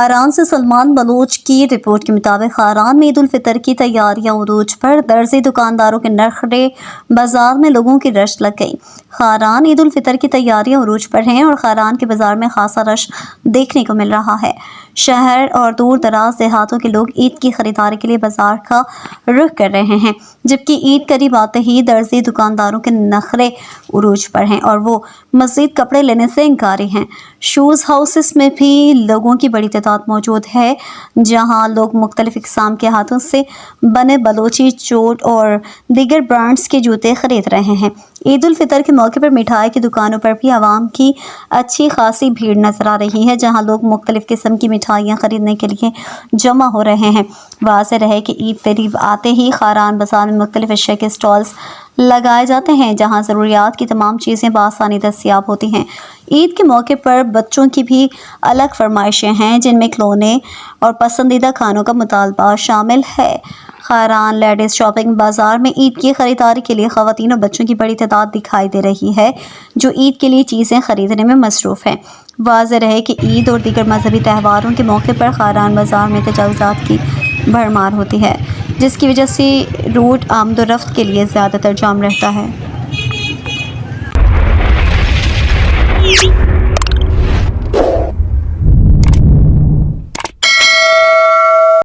खारान से सलमान बलोच की रिपोर्ट के मुताबिक खारान में ईद उल फितर की तैयारियां उरूज पर, दर्जी दुकानदारों के नखरे, बाजार में लोगों की रश लग गई। खारान ईद उल फितर की तैयारियां उरूज पर हैं और खारान के बाजार में खासा रश देखने को मिल रहा है। शहर और दूर दराज देहातों के लोग ईद की खरीदारी के लिए बाजार का रुख कर रहे हैं, जबकि ईद करीब आते ही दर्जी दुकानदारों के नखरे उरूज पर हैं और वो मज़ीद कपड़े लेने से इंकारी हैं। शूज़ हाउसेस में भी लोगों की बड़ी तादाद मौजूद है, जहां लोग मुख्तलिफ इक़साम के हाथों से बने बलोची, चोट और दीगर ब्रांड्स के जूते खरीद रहे हैं। ईद उल फितर के मौके पर मिठाई की दुकानों पर भी आवाम की अच्छी खासी भीड़ नजर आ रही है, जहां लोग मुख्तलिफ किस्म की मिठाइयाँ खरीदने के लिए जमा हो रहे हैं। वाज़ेह रहे कि ईद करीब आते ही खारान बाजार में मुख्तलिफ अशिया के स्टॉल्स लगाए जाते हैं, जहां ज़रूरियात की तमाम चीज़ें बआसानी दस्तयाब होती हैं। ईद के मौके पर बच्चों की भी अलग फरमाइशें हैं, जिनमें खिलौने और पसंदीदा खानों का मुतालबा शामिल है। खारान लेडीज़ शॉपिंग बाज़ार में ईद की ख़रीदारी के लिए ख़वातीन और बच्चों की बड़ी तादाद दिखाई दे रही है, जो ईद के लिए चीज़ें ख़रीदने में मसरूफ़ हैं। वाज़ेह रहे कि ईद और दीगर मजहबी त्योहारों के मौके पर खारान बाज़ार में तजावुज़ात की भरमार होती है, जिसकी वजह से रूट आमदोरफ्त के लिए ज़्यादातर जाम रहता है।